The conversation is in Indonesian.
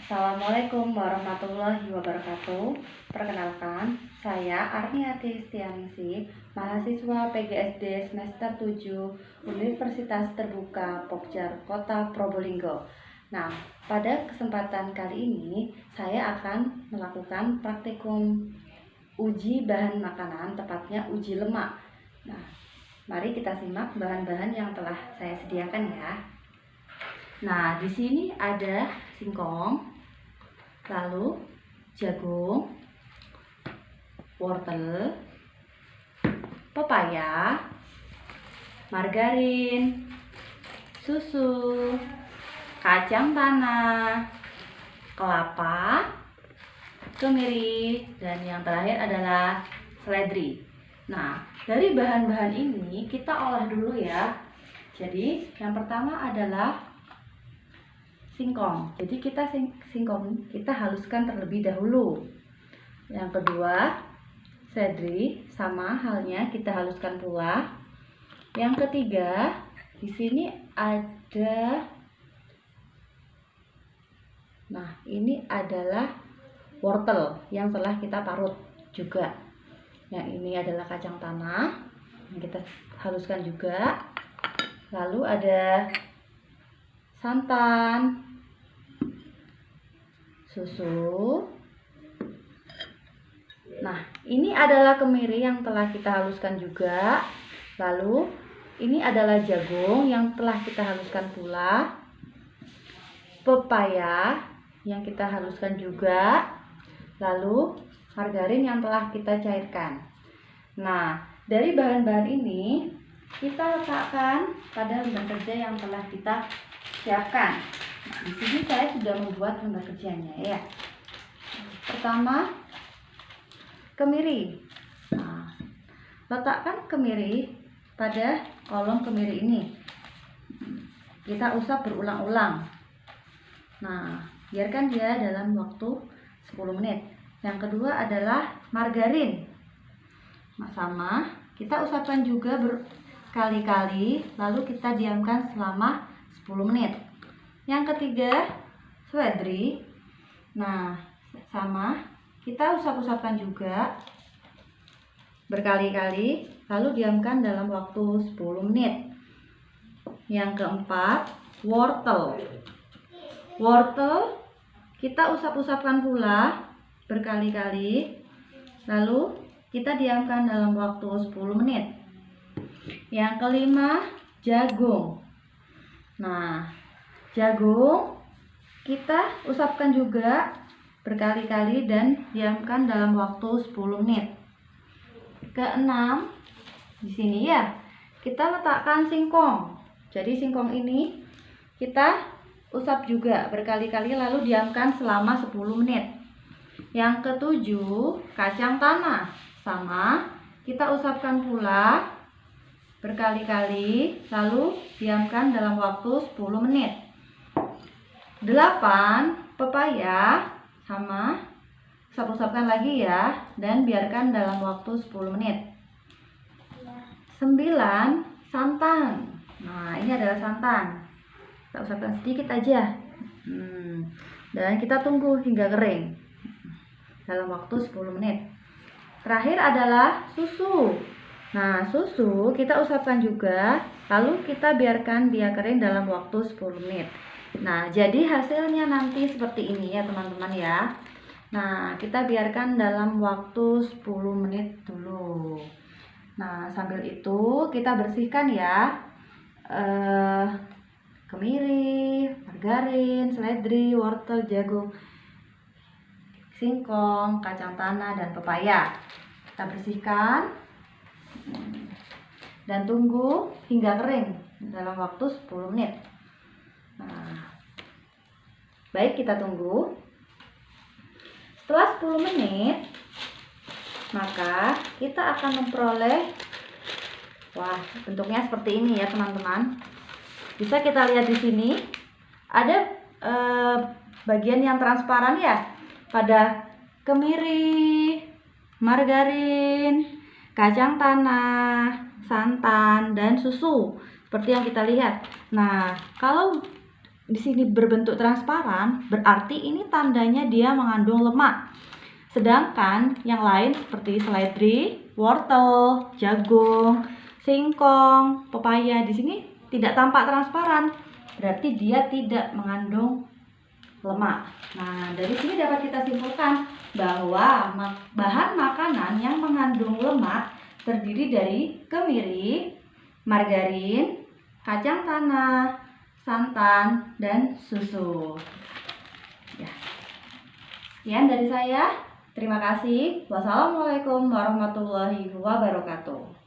Assalamualaikum warahmatullahi wabarakatuh. Perkenalkan, saya Arniati Stianisi, mahasiswa PGSD semester 7 Universitas Terbuka Pokjar Kota Probolinggo. Nah, pada kesempatan kali ini saya akan melakukan praktikum uji bahan makanan, tepatnya uji lemak. Nah, mari kita simak bahan-bahan yang telah saya sediakan ya. Nah, di sini ada singkong, lalu jagung, wortel, pepaya, margarin, susu, kacang tanah, kelapa, kemiri, dan yang terakhir adalah seledri. Nah, dari bahan-bahan ini kita olah dulu ya. Jadi, yang pertama adalah singkong. Jadi singkong kita haluskan terlebih dahulu. Yang kedua, seledri, sama halnya kita haluskan pula. Yang ketiga, di sini ada, nah ini adalah wortel yang telah kita parut juga. Yang ini adalah kacang tanah yang kita haluskan juga. Lalu ada santan, susu. Nah, ini adalah kemiri yang telah kita haluskan juga. Lalu ini adalah jagung yang telah kita haluskan pula. Pepaya yang kita haluskan juga. Lalu margarin yang telah kita cairkan. Nah, dari bahan-bahan ini kita letakkan pada lembar kerja yang telah kita siapkan. Nah, di sini saya sudah membuat lembar kerjanya ya. Pertama, kemiri. Nah, letakkan kemiri pada kolom kemiri ini. Kita usap berulang-ulang. Nah, biarkan dia dalam waktu 10 menit. Yang kedua adalah margarin. Nah, sama, kita usapkan juga berkali-kali, lalu kita diamkan selama 10 menit. Yang ketiga, seledri. Nah, sama, kita usap-usapkan juga berkali-kali, lalu diamkan dalam waktu 10 menit. Yang keempat, wortel. Wortel kita usap-usapkan pula berkali-kali, lalu kita diamkan dalam waktu 10 menit. Yang kelima, jagung. Nah, jagung kita usapkan juga berkali-kali dan diamkan dalam waktu 10 menit. Keenam, di sini ya, kita letakkan singkong. Jadi singkong ini kita usap juga berkali-kali lalu diamkan selama 10 menit. Yang ketujuh, kacang tanah. Sama, kita usapkan pula berkali-kali lalu diamkan dalam waktu 10 menit. 8, pepaya. Sama, usap-usapkan lagi ya dan biarkan dalam waktu 10 menit. 9, santan. Nah, ini adalah santan. Kita usapkan sedikit aja. Dan kita tunggu hingga kering dalam waktu 10 menit. Terakhir adalah susu. Nah, susu kita usapkan juga, lalu kita biarkan dia kering dalam waktu 10 menit. Nah, jadi hasilnya nanti seperti ini ya teman-teman ya. Nah, kita biarkan dalam waktu 10 menit dulu. Nah, sambil itu kita bersihkan ya kemiri, margarin, seledri, wortel, jagung, singkong, kacang tanah, dan pepaya. Kita bersihkan dan tunggu hingga kering dalam waktu 10 menit. Nah, baik, kita tunggu. Setelah 10 menit, maka kita akan memperoleh, wah, bentuknya seperti ini ya teman-teman. Bisa kita lihat di sini ada bagian yang transparan ya pada kemiri, margarin, kacang tanah, santan, dan susu seperti yang kita lihat. Nah, kalau di sini berbentuk transparan, berarti ini tandanya dia mengandung lemak. Sedangkan yang lain seperti seledri, wortel, jagung, singkong, pepaya di sini tidak tampak transparan, berarti dia tidak mengandung lemak. Nah, dari sini dapat kita simpulkan bahwa bahan makanan yang mengandung lemak terdiri dari kemiri, margarin, kacang tanah, santan, dan susu. Ya. Sekian dari saya. Terima kasih. Wassalamualaikum warahmatullahi wabarakatuh.